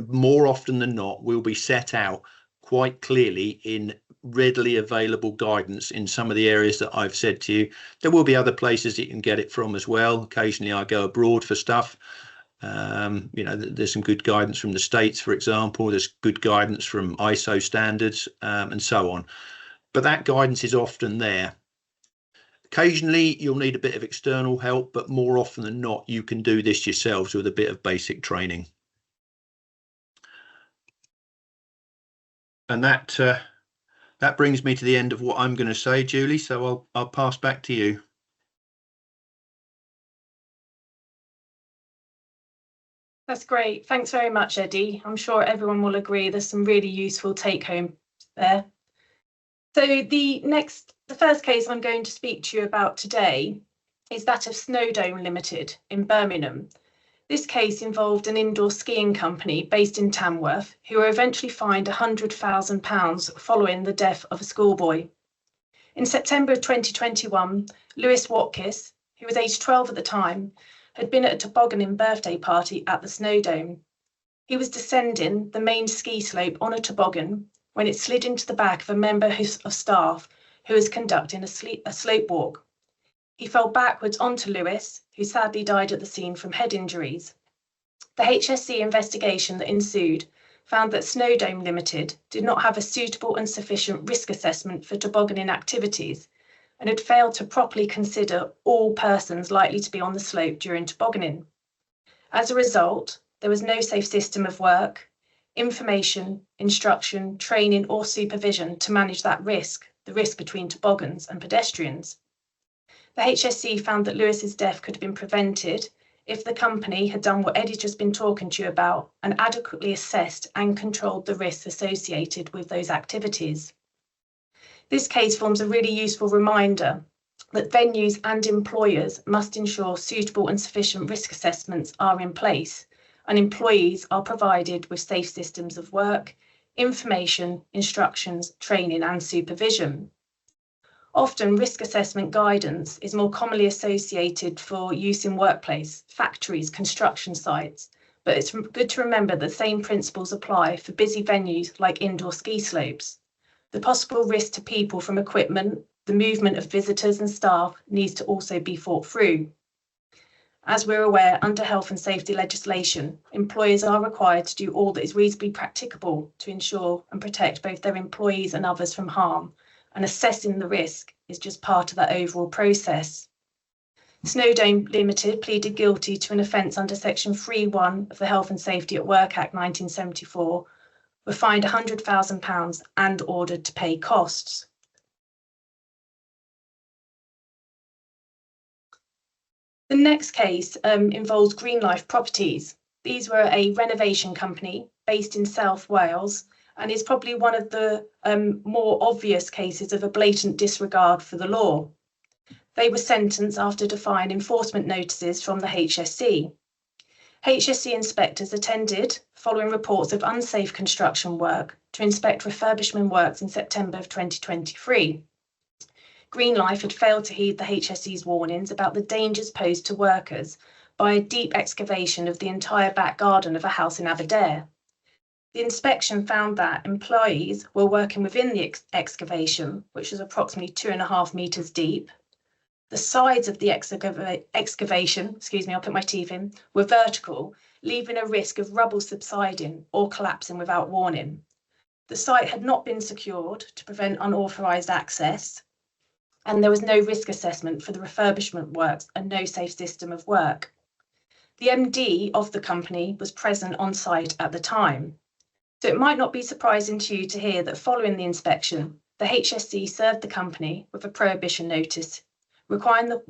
more often than not, will be set out quite clearly in readily available guidance in some of the areas that I've said to you. There will be other places that you can get it from as well. Occasionally I go abroad for stuff. You know, there's some good guidance from the States, for example. There's good guidance from ISO standards and so on. But that guidance is often there. Occasionally you'll need a bit of external help, but more often than not, you can do this yourselves with a bit of basic training. And that brings me to the end of what I'm going to say, Julie. So I'll pass back to you. That's great. Thanks very much, Eddie. I'm sure everyone will agree there's some really useful take home there. So the first case I'm going to speak to you about today is that of Snowdome Limited in Birmingham. This case involved an indoor skiing company based in Tamworth who were eventually fined £100,000 following the death of a schoolboy. In September of 2021, Lewis Watkis, who was aged 12 at the time, had been at a tobogganing birthday party at the Snowdome. He was descending the main ski slope on a toboggan when it slid into the back of a member of staff who was conducting a slope walk. He fell backwards onto Lewis, who sadly died at the scene from head injuries. The HSE investigation that ensued found that Snowdome Limited did not have a suitable and sufficient risk assessment for tobogganing activities and had failed to properly consider all persons likely to be on the slope during tobogganing. As a result, there was no safe system of work, information, instruction, training or supervision to manage that risk, the risk between toboggans and pedestrians. The HSE found that Lewis's death could have been prevented if the company had done what Eddie's just been talking to you about and adequately assessed and controlled the risks associated with those activities. This case forms a really useful reminder that venues and employers must ensure suitable and sufficient risk assessments are in place and employees are provided with safe systems of work, information, instructions, training and supervision. Often risk assessment guidance is more commonly associated for use in workplace, factories, construction sites, but it's good to remember the same principles apply for busy venues like indoor ski slopes. The possible risk to people from equipment, the movement of visitors and staff needs to also be thought through. As we're aware, under health and safety legislation, employers are required to do all that is reasonably practicable to ensure and protect both their employees and others from harm, and assessing the risk is just part of that overall process. Snowdon Limited pleaded guilty to an offence under Section 3.1 of the Health and Safety at Work Act 1974, were fined £100,000 and ordered to pay costs. The next case involves Greenlife Properties. These were a renovation company based in South Wales and is probably one of the more obvious cases of a blatant disregard for the law. They were sentenced after defying enforcement notices from the HSE. HSE inspectors attended following reports of unsafe construction work to inspect refurbishment works in September of 2023. Greenlife had failed to heed the HSE's warnings about the dangers posed to workers by a deep excavation of the entire back garden of a house in Aberdare. The inspection found that employees were working within the excavation, which was approximately 2.5 metres deep. The sides of the excavation, I'll put my teeth in, were vertical, leaving a risk of rubble subsiding or collapsing without warning. The site had not been secured to prevent unauthorised access, and there was no risk assessment for the refurbishment works and no safe system of work. The MD of the company was present on site at the time. So it might not be surprising to you to hear that following the inspection, the HSE served the company with a prohibition notice, requiring the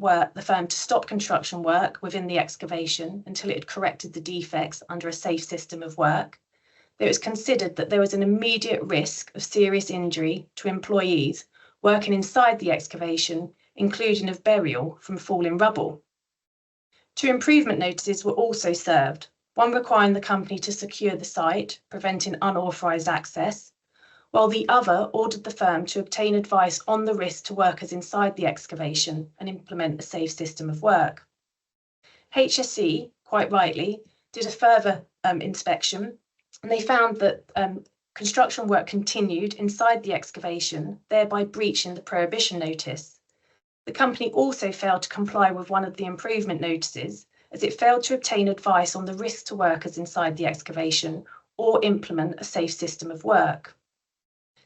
firm to stop construction work within the excavation until it had corrected the defects under a safe system of work. It was considered that there was an immediate risk of serious injury to employees working inside the excavation, including of burial from falling rubble. 2 improvement notices were also served, one requiring the company to secure the site, preventing unauthorised access, while the other ordered the firm to obtain advice on the risk to workers inside the excavation and implement a safe system of work. HSE, quite rightly, did a further inspection, and they found that construction work continued inside the excavation, thereby breaching the prohibition notice. The company also failed to comply with one of the improvement notices, as it failed to obtain advice on the risk to workers inside the excavation or implement a safe system of work.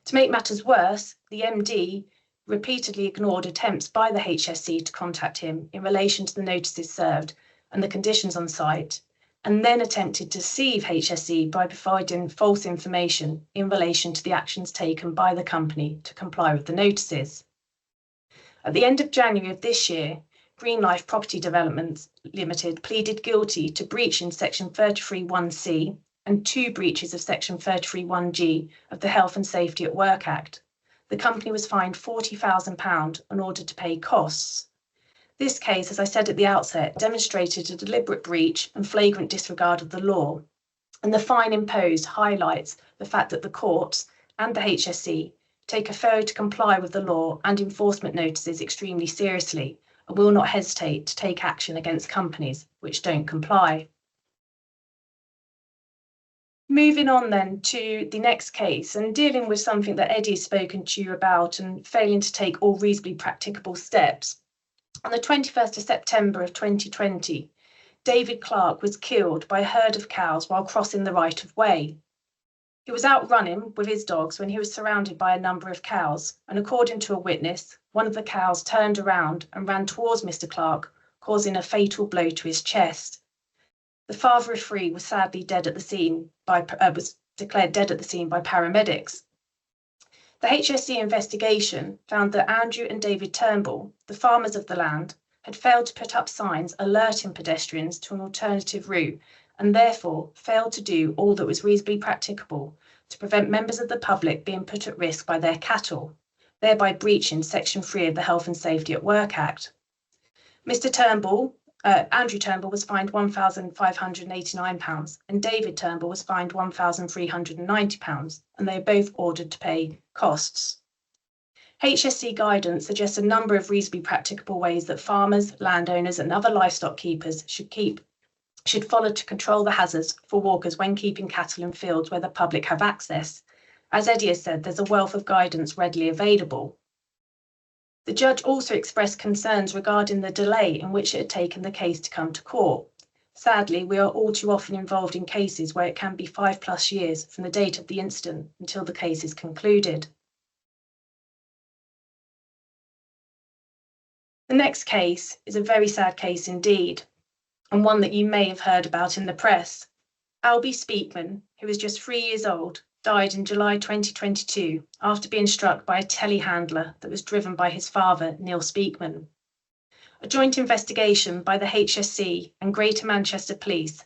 To make matters worse, the MD repeatedly ignored attempts by the HSE to contact him in relation to the notices served and the conditions on site, and then attempted to deceive HSE by providing false information in relation to the actions taken by the company to comply with the notices. At the end of January of this year, Greenlife Property Developments Limited pleaded guilty to breaching Section 33(1)(c) and 2 breaches of Section 33(1)(g) of the Health and Safety at Work Act. The company was fined £40,000 in order to pay costs. This case, as I said at the outset, demonstrated a deliberate breach and flagrant disregard of the law, and the fine imposed highlights the fact that the courts and the HSE take a failure to comply with the law and enforcement notices extremely seriously and will not hesitate to take action against companies which don't comply. Moving on then to the next case and dealing with something that Eddie has spoken to you about and failing to take all reasonably practicable steps. On the 21st of September of 2020, David Clark was killed by a herd of cows while crossing the right-of-way. He was out running with his dogs when he was surrounded by a number of cows, and according to a witness, one of the cows turned around and ran towards Mr. Clark, causing a fatal blow to his chest. The father of 3 was sadly dead at the scene was declared dead at the scene by paramedics. The HSE investigation found that Andrew and David Turnbull, the farmers of the land, had failed to put up signs alerting pedestrians to an alternative route and therefore failed to do all that was reasonably practicable to prevent members of the public being put at risk by their cattle, thereby breaching Section 3 of the Health and Safety at Work Act. Andrew Turnbull was fined £1,589 and David Turnbull was fined £1,390, and they were both ordered to pay costs. HSC guidance suggests a number of reasonably practicable ways that farmers, landowners and other livestock keepers should follow to control the hazards for walkers when keeping cattle in fields where the public have access. As Eddie has said, there's a wealth of guidance readily available. The judge also expressed concerns regarding the delay in which it had taken the case to come to court. Sadly, we are all too often involved in cases where it can be 5+ years from the date of the incident until the case is concluded. The next case is a very sad case indeed, and one that you may have heard about in the press. Albie Speakman, who was just 3 years old, died in July 2022 after being struck by a telehandler that was driven by his father, Neil Speakman. A joint investigation by the HSC and Greater Manchester Police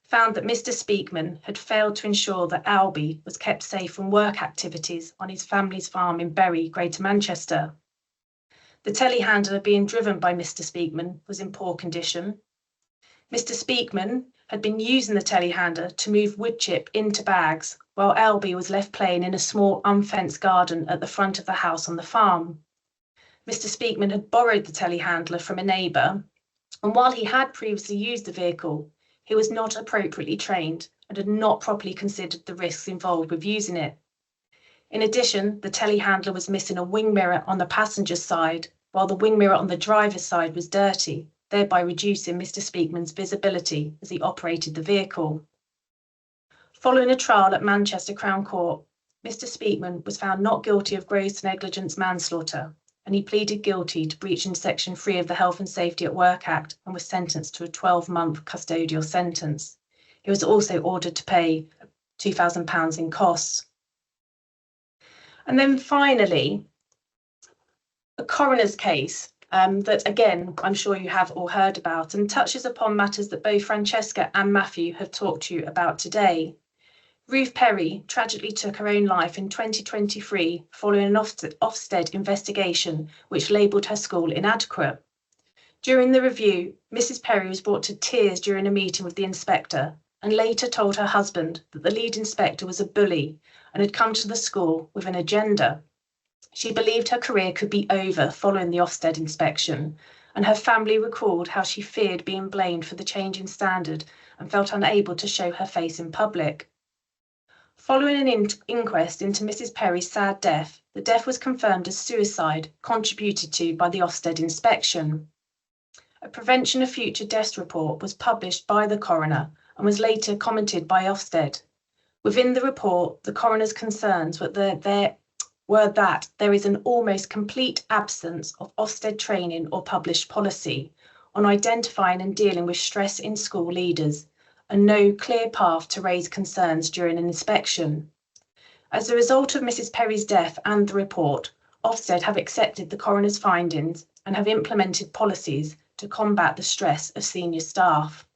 found that Mr. Speakman had failed to ensure that Albie was kept safe from work activities on his family's farm in Bury, Greater Manchester. The telehandler being driven by Mr. Speakman was in poor condition. Mr. Speakman had been using the telehandler to move wood chip into bags, while Albie was left playing in a small unfenced garden at the front of the house on the farm. Mr. Speakman had borrowed the telehandler from a neighbour, and while he had previously used the vehicle, he was not appropriately trained and had not properly considered the risks involved with using it. In addition, the telehandler was missing a wing mirror on the passenger's side, while the wing mirror on the driver's side was dirty, thereby reducing Mr. Speakman's visibility as he operated the vehicle. Following a trial at Manchester Crown Court, Mr. Speakman was found not guilty of gross negligence manslaughter, and he pleaded guilty to breaching Section 3 of the Health and Safety at Work Act and was sentenced to a 12-month custodial sentence. He was also ordered to pay £2,000 in costs. And then finally, a coroner's case that, again, I'm sure you have all heard about and touches upon matters that both Francesca and Matthew have talked to you about today. Ruth Perry tragically took her own life in 2023 following an Ofsted investigation which labelled her school inadequate. During the review, Mrs. Perry was brought to tears during a meeting with the inspector and later told her husband that the lead inspector was a bully and had come to the school with an agenda. She believed her career could be over following the Ofsted inspection, and her family recalled how she feared being blamed for the change in standard and felt unable to show her face in public. Following an inquest into Mrs. Perry's sad death, the death was confirmed as suicide contributed to by the Ofsted inspection. A Prevention of Future Deaths report was published by the coroner and was later commented by Ofsted. Within the report, the coroner's concerns were that there is an almost complete absence of Ofsted training or published policy on identifying and dealing with stress in school leaders, and no clear path to raise concerns during an inspection. As a result of Mrs. Perry's death and the report, Ofsted have accepted the coroner's findings and have implemented policies to combat the stress of senior staff.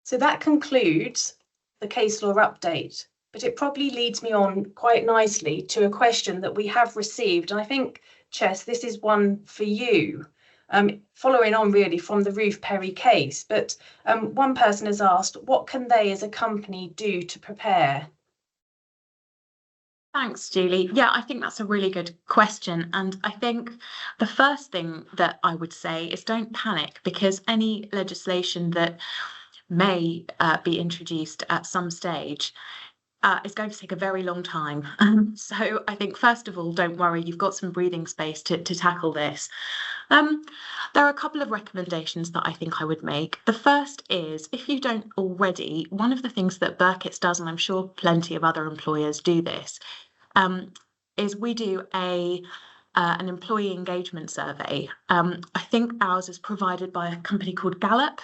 So that concludes the case law update, but it probably leads me on quite nicely to a question that we have received. And I think, Chess, this is one for you, following on really from the Ruth Perry case. But one person has asked, what can they as a company do to prepare? Thanks, Julie. Yeah, I think that's a really good question. And I think the first thing that I would say is don't panic, because any legislation that may be introduced at some stage is going to take a very long time. So I think, first of all, don't worry, you've got some breathing space to tackle this. There are a couple of recommendations that I think I would make. The first is, if you don't already, one of the things that Birketts does, and I'm sure plenty of other employers do this, is we do an employee engagement survey. I think ours is provided by a company called Gallup,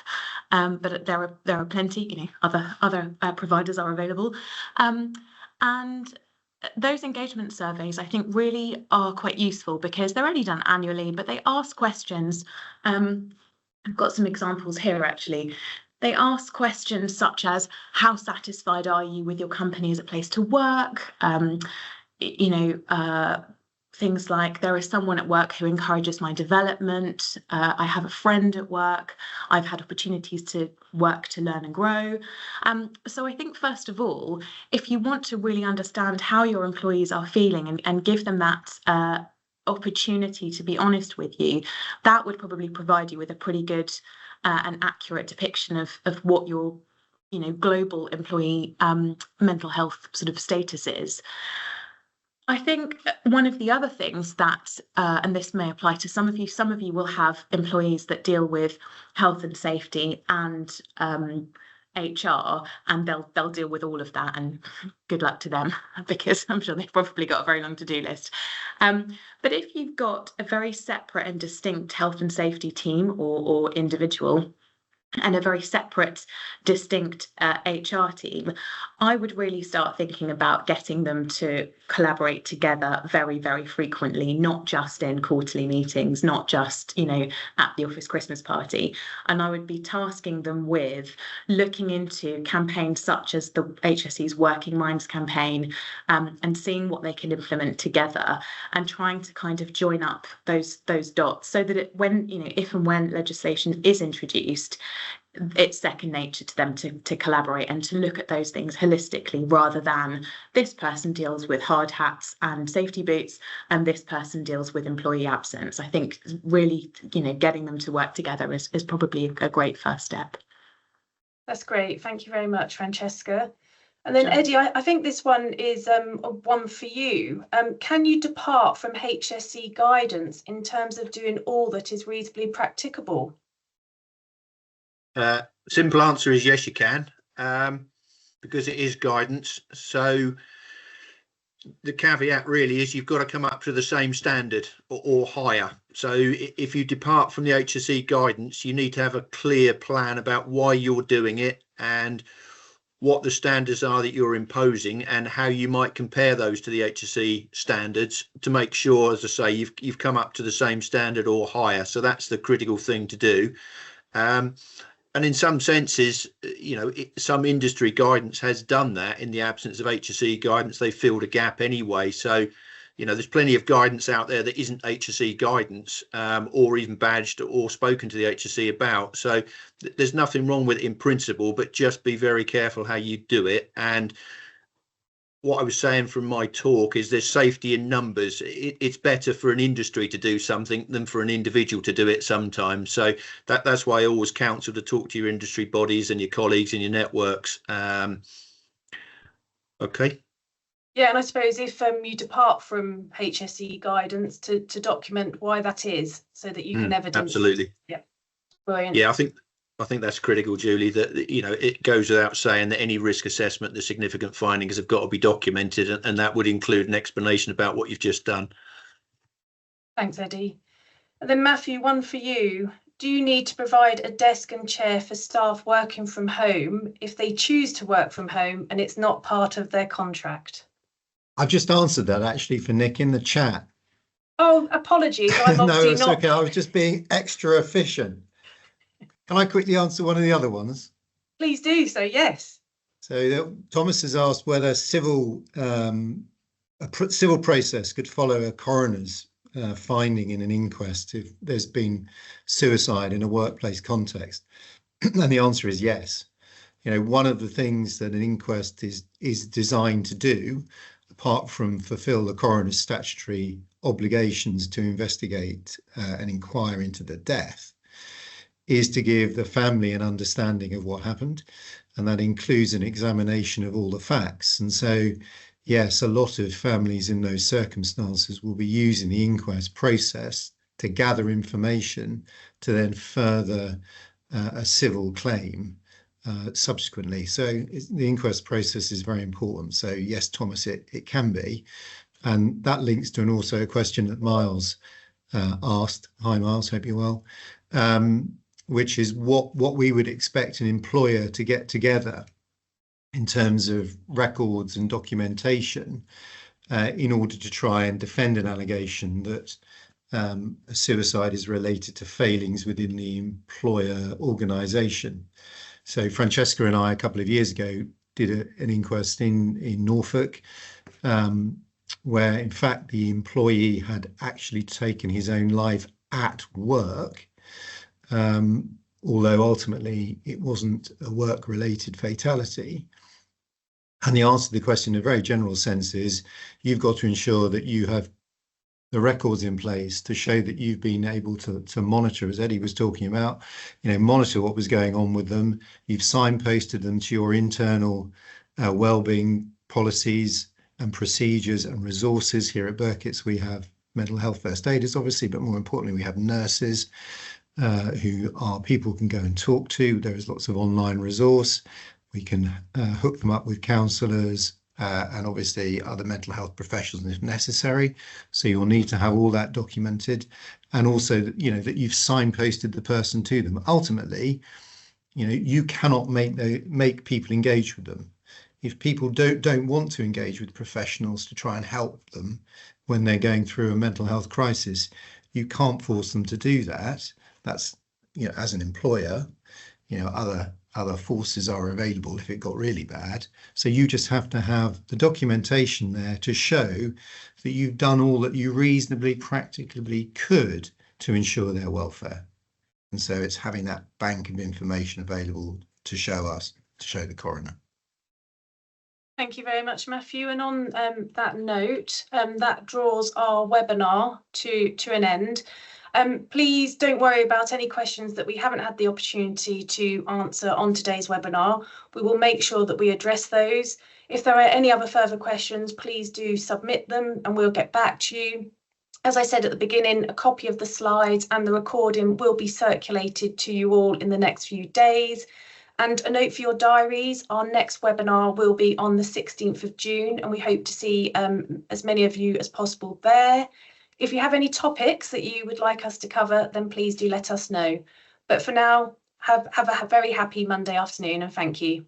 but there are plenty, other providers are available. And those engagement surveys, I think, really are quite useful because they're only done annually, but they ask questions. I've got some examples here, actually. They ask questions such as, how satisfied are you with your company as a place to work? things like, there is someone at work who encourages my development. I have a friend at work. I've had opportunities to work to learn and grow. So I think, first of all, if you want to really understand how your employees are feeling and give them that opportunity to be honest with you, that would probably provide you with a pretty good and accurate depiction of what your global employee mental health sort of status is. I think one of the other things that, and this may apply to some of you will have employees that deal with health and safety and HR, and they'll deal with all of that, and good luck to them, because I'm sure they've probably got a very long to-do list. But if you've got a very separate and distinct health and safety team or individual, and a very separate, distinct HR team, I would really start thinking about getting them to collaborate together very, very frequently, not just in quarterly meetings, not just, at the office Christmas party. And I would be tasking them with looking into campaigns such as the HSE's Working Minds campaign, and seeing what they can implement together, and trying to kind of join up those dots, so that if and when legislation is introduced, it's second nature to them to collaborate and to look at those things holistically, rather than this person deals with hard hats and safety boots and this person deals with employee absence. I think really, getting them to work together is probably a great first step. That's great. Thank you very much, Francesca. And then Eddie, I think this one is one for you. Can you depart from HSE guidance in terms of doing all that is reasonably practicable? Simple answer is yes, you can, because it is guidance. So the caveat really is you've got to come up to the same standard or higher. So if you depart from the HSE guidance, you need to have a clear plan about why you're doing it and what the standards are that you're imposing, and how you might compare those to the HSE standards to make sure, as I say, you've come up to the same standard or higher. So that's the critical thing to do. And in some senses, some industry guidance has done that. In the absence of HSE guidance, they filled a gap anyway. So, there's plenty of guidance out there that isn't HSE guidance, or even badged or spoken to the HSE about. So there's nothing wrong with it in principle, but just be very careful how you do it. And what I was saying from my talk is there's safety in numbers. It's better for an industry to do something than for an individual to do it sometimes. So that's why I always counsel to talk to your industry bodies and your colleagues and your networks. Okay. Yeah, and I suppose if you depart from HSE guidance, to document why that is, so that you can evidence. Absolutely. Yeah. Brilliant. Yeah, I think that's critical, Julie, that, it goes without saying that any risk assessment, the significant findings have got to be documented, and that would include an explanation about what you've just done. Thanks, Eddie. And then Matthew, one for you. Do you need to provide a desk and chair for staff working from home if they choose to work from home and it's not part of their contract? I've just answered that actually for Nick in the chat. Oh, apologies. I'm No, obviously it's not. okay. I was just being extra efficient. Can I quickly answer one of the other ones? Please do so, yes. So Thomas has asked whether a civil process could follow a coroner's finding in an inquest if there's been suicide in a workplace context. And the answer is yes. One of the things that an inquest is designed to do, apart from fulfill the coroner's statutory obligations to investigate and inquire into the death, is to give the family an understanding of what happened, and that includes an examination of all the facts. And so, yes, a lot of families in those circumstances will be using the inquest process to gather information to then further a civil claim subsequently. So the inquest process is very important. So yes, Thomas, it can be. And that links to also a question that Miles asked. Hi, Miles, hope you're well. Which is what we would expect an employer to get together in terms of records and documentation in order to try and defend an allegation that a suicide is related to failings within the employer organisation. So Francesca and I, a couple of years ago, did an inquest in Norfolk, where in fact the employee had actually taken his own life at work, although ultimately it wasn't a work-related fatality. And the answer to the question in a very general sense is you've got to ensure that you have the records in place to show that you've been able to monitor, as Eddie was talking about, monitor what was going on with them. You've signposted them to your internal wellbeing policies and procedures and resources. Here at Birketts, we have mental health first aiders, obviously, but more importantly, we have nurses who are people can go and talk to. There is lots of online resource. We can hook them up with counsellors and obviously other mental health professionals if necessary. So you'll need to have all that documented, and also that you've signposted the person to them. Ultimately, you cannot make people engage with them. If people don't want to engage with professionals to try and help them when they're going through a mental health crisis, you can't force them to do that. That's, as an employer, other forces are available if it got really bad. So you just have to have the documentation there to show that you've done all that you reasonably, practicably could to ensure their welfare. And so it's having that bank of information available to show the coroner. Thank you very much, Matthew. And on that note, that draws our webinar to an end. Please don't worry about any questions that we haven't had the opportunity to answer on today's webinar. We will make sure that we address those. If there are any other further questions, please do submit them and we'll get back to you. As I said at the beginning, a copy of the slides and the recording will be circulated to you all in the next few days. And a note for your diaries, our next webinar will be on the 16th of June, and we hope to see as many of you as possible there. If you have any topics that you would like us to cover, then please do let us know. But for now, have a very happy Monday afternoon, and thank you.